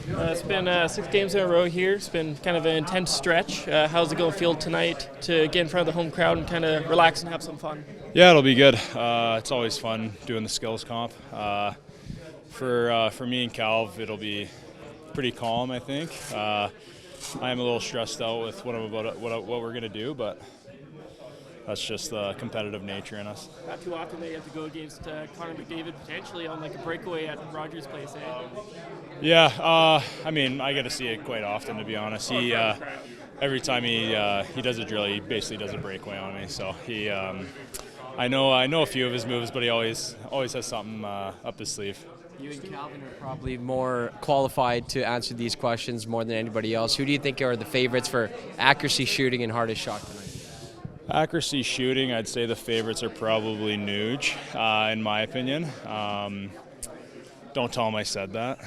It's been 6 games in a row here. It's been kind of an intense stretch. How's it going to feel tonight to get in front of the home crowd and kind of relax and have some fun? Yeah, it'll be good. It's always fun doing the skills comp. For me and Calv, it'll be pretty calm, I think. I am a little stressed out with what we're gonna do, but that's just the competitive nature in us. Not too often that you have to go against Connor McDavid potentially on like a breakaway at Rogers Place, eh? Yeah, I mean, I get to see it quite often, to be honest. He every time he does a drill, he basically does a breakaway on me. So I know a few of his moves, but he always has something up his sleeve. You and Calvin are probably more qualified to answer these questions more than anybody else. Who do you think are the favorites for accuracy shooting and hardest shot tonight? Accuracy shooting, I'd say the favorites are probably Nuge, in my opinion. Don't tell him I said that,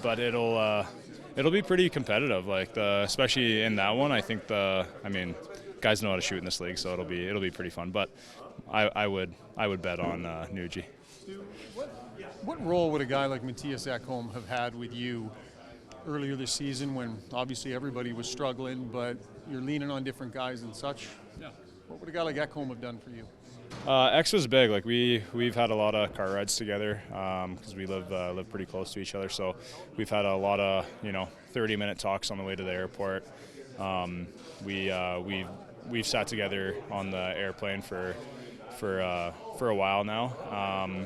but it'll be pretty competitive. Like especially in that one, I think guys know how to shoot in this league, so it'll be pretty fun. But I would bet on Nuge. What role would a guy like Matthias Ekholm have had with you earlier this season when obviously everybody was struggling, but you're leaning on different guys and such? Yeah. What would a guy like Ekholm have done for you? X was big. Like we've had a lot of car rides together because we live pretty close to each other. So we've had a lot of 30-minute talks on the way to the airport. We've sat together on the airplane for a while now.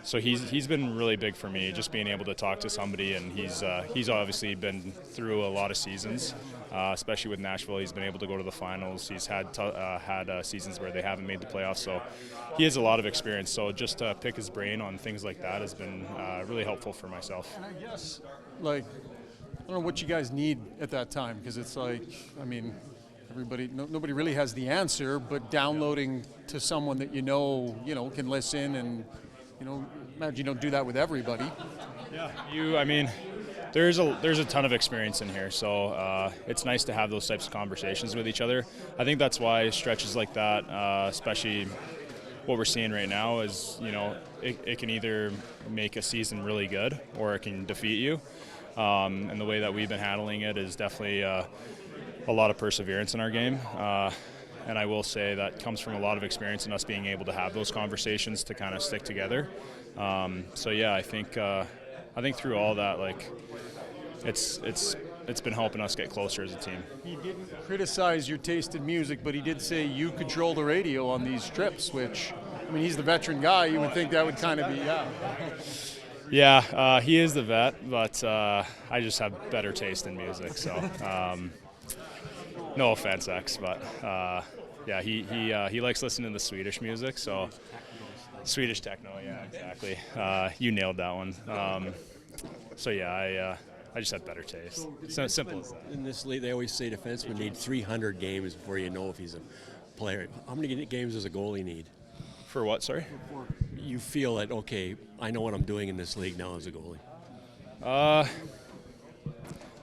So he's been really big for me, just being able to talk to somebody, and he's obviously been through a lot of seasons, especially with Nashville. He's been able to go to the finals. He's had seasons where they haven't made the playoffs, so he has a lot of experience. So just to pick his brain on things like that has been really helpful for myself. And I guess, I don't know what you guys need at that time, because it's nobody really has the answer, but downloading to someone that you know can listen and. Imagine you don't do that with everybody. Yeah, there's a ton of experience in here, so it's nice to have those types of conversations with each other. I think that's why stretches like that, especially what we're seeing right now, is it can either make a season really good or it can defeat you. And the way that we've been handling it is definitely a lot of perseverance in our game. And I will say that comes from a lot of experience in us being able to have those conversations to kind of stick together. So yeah, I think through all that, it's been helping us get closer as a team. He didn't criticize your taste in music, but he did say you control the radio on these trips, which, he's the veteran guy. You would think that would kind of be, Yeah, he is the vet, but I just have better taste in music, so no offense, X, but yeah, he likes listening to the Swedish music, so Swedish techno, yeah, exactly. You nailed that one. So yeah, I just have better taste. So simple as that. In this league, they always say defensemen need 300 games before you know if he's a player. How many games does a goalie need? For what, sorry? You feel that, okay, I know what I'm doing in this league now as a goalie.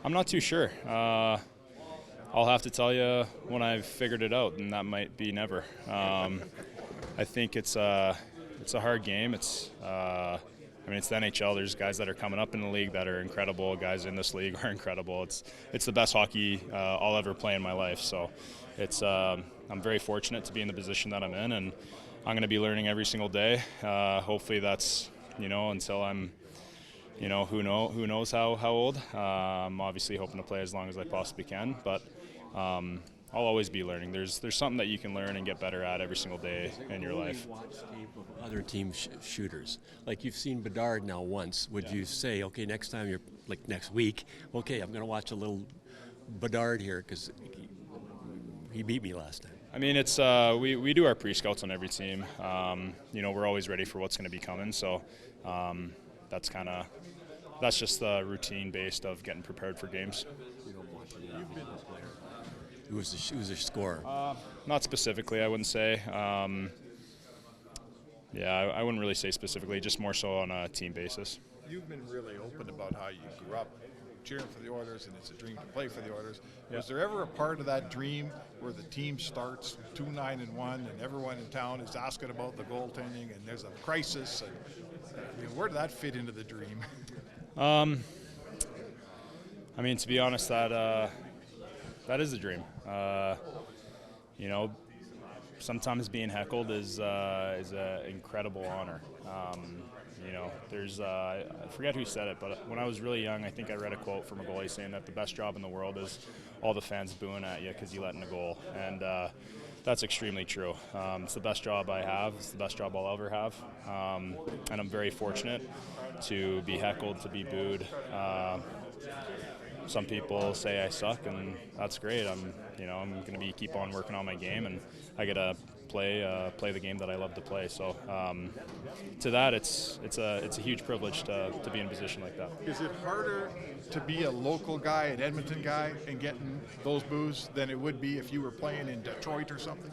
I'm not too sure. I'll have to tell you when I've figured it out, and that might be never. I think it's a hard game. It's the NHL. There's guys that are coming up in the league that are incredible. Guys in this league are incredible. It's the best hockey I'll ever play in my life. So I'm very fortunate to be in the position that I'm in, and I'm going to be learning every single day. Hopefully that's until I'm. Who knows how old. I'm obviously hoping to play as long as I possibly can, but I'll always be learning. There's something that you can learn and get better at every single day in your life. Watch tape of other team shooters. Like you've seen Bedard now once. Would you say, okay, next time you're next week, okay, I'm going to watch a little Bedard here because he beat me last time. It's we do our pre-scouts on every team. We're always ready for what's going to be coming. So that's just the routine based of getting prepared for games. You don't watch any player. Who's a scorer? Not specifically, I wouldn't say. I wouldn't really say specifically, just more so on a team basis. You've been really open about how you grew up cheering for the Oilers, and it's a dream to play for the Oilers. Yeah. Was there ever a part of that dream where the team starts 2-9-1 and everyone in town is asking about the goaltending and there's a crisis? And, where did that fit into the dream? I mean, to be honest, that is a dream. You know, sometimes being heckled is an incredible honor. You know, there's I forget who said it, but when I was really young, I think I read a quote from a goalie saying that the best job in the world is all the fans booing at you because you let in a goal, and that's extremely true. It's the best job I have. It's the best job I'll ever have, and I'm very fortunate to be heckled, to be booed. Some people say I suck, and that's great. I'm going to keep on working on my game, and I get to play the game that I love to play. So to that, it's a huge privilege to be in a position like that. Is it harder to be a local guy, an Edmonton guy, and getting those boos than it would be if you were playing in Detroit or something?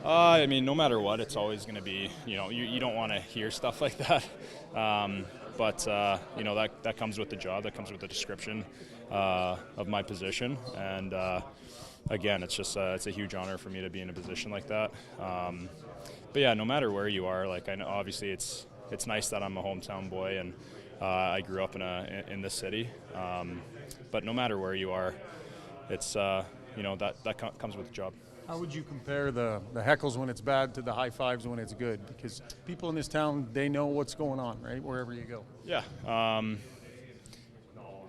I mean, no matter what, it's always going to be, you don't want to hear stuff like that. But that comes with the job, that comes with the description of my position. And again, it's a huge honor for me to be in a position like that. But yeah, no matter where you are, like I know obviously it's nice that I'm a hometown boy and I grew up in this city. But no matter where you are, it's that comes with the job. How would you compare the heckles when it's bad to the high fives when it's good? Because people in this town, they know what's going on, right, wherever you go. Yeah.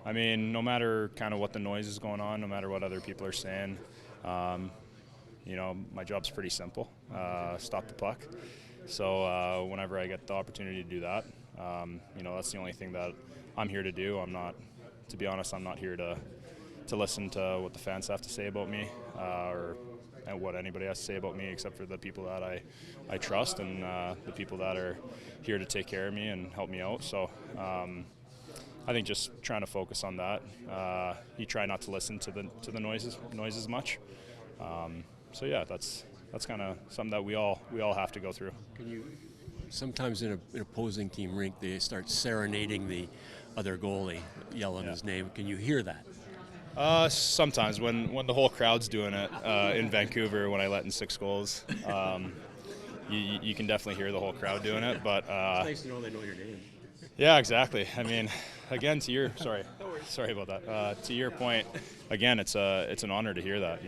I mean, no matter kind of what the noise is going on, no matter what other people are saying, my job's pretty simple. Stop the puck. So whenever I get the opportunity to do that, that's the only thing that I'm here to do. To be honest, I'm not here to listen to what the fans have to say about me and what anybody has to say about me, except for the people that I trust and the people that are here to take care of me and help me out. So I think just trying to focus on that. You try not to listen to the noises much. So yeah, that's kind of something that we all have to go through. Can you sometimes in an opposing team rink they start serenading the other goalie, yelling his name? Can you hear that? Sometimes when the whole crowd's doing it in Vancouver when I let in 6 goals, you can definitely hear the whole crowd doing it. But it's nice to know they know your name. Yeah, exactly. I mean, again, sorry about that. To your point, again, it's an honor to hear that.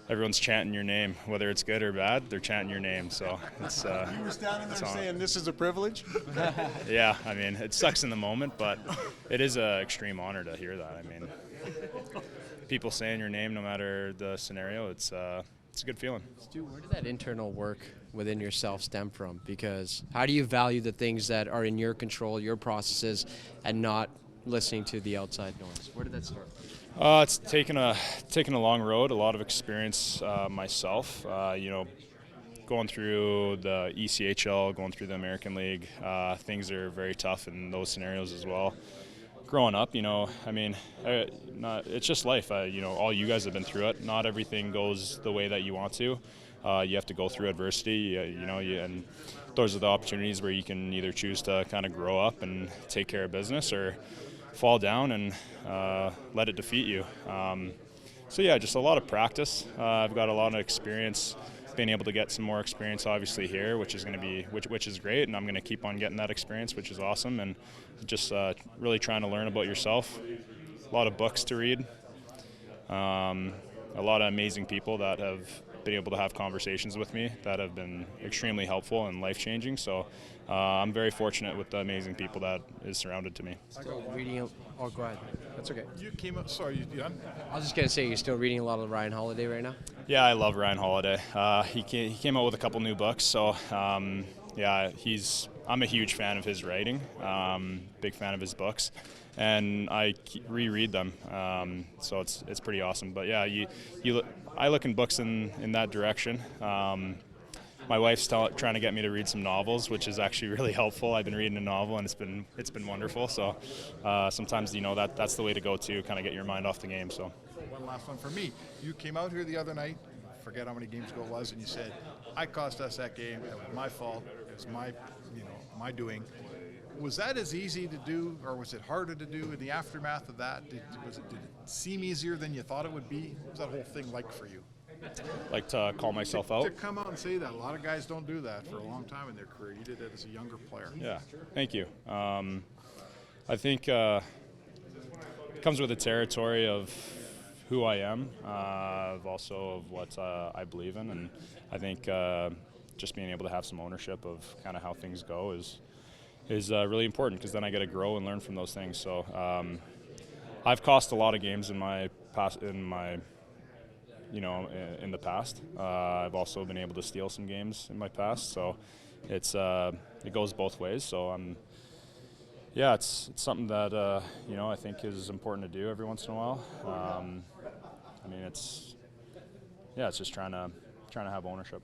Everyone's chanting your name, whether it's good or bad. They're chanting your name, so it's. You were standing there saying, "This is a privilege." Yeah, I mean, it sucks in the moment, but it is an extreme honor to hear that. I mean, people saying your name, no matter the scenario, it's a good feeling. Stu, where did that internal work within yourself stem from? Because how do you value the things that are in your control, your processes, and not listening to the outside noise? Where did that start? It's taken a long road, a lot of experience myself. Going through the ECHL, going through the American League, things are very tough in those scenarios as well. Growing up, it's just life. All you guys have been through it. Not everything goes the way that you want to. You have to go through adversity, and those are the opportunities where you can either choose to kind of grow up and take care of business or fall down and let it defeat you. So yeah, just a lot of practice. I've got a lot of experience, being able to get some more experience obviously here, which is great, and I'm going to keep on getting that experience, which is awesome, and just really trying to learn about yourself. A lot of books to read, a lot of amazing people that have been able to have conversations with me that have been extremely helpful and life-changing. So I'm very fortunate with the amazing people that is surrounded to me. Still reading. Oh, go ahead. That's okay. You came up. Sorry, you done? I was just gonna say, you're still reading a lot of Ryan Holiday right now. Yeah, I love Ryan Holiday. He came out with a couple new books, so yeah, I'm a huge fan of his writing. Big fan of his books, and I reread them. So it's pretty awesome. But yeah, I look in books in that direction. My wife's trying to get me to read some novels, which is actually really helpful. I've been reading a novel, and it's been wonderful. So sometimes that's the way to go to kind of get your mind off the game. So one last one for me. You came out here the other night. Forget how many games ago it was, and you said, "I cost us that game. It was my fault. It was my doing." Was that as easy to do, or was it harder to do in the aftermath of that? Did it seem easier than you thought it would be? What was that whole thing like for you? Like to call myself out? To come out and say that. A lot of guys don't do that for a long time in their career. You did that as a younger player. Yeah, thank you. I think comes with the territory of who I am, also of what I believe in, and I think just being able to have some ownership of kind of how things go is really important, because then I get to grow and learn from those things. So I've cost a lot of games in my past, in the past. I've also been able to steal some games in my past, so it goes both ways. So it's something that I think is important to do every once in a while. I mean, it's just trying to have ownership.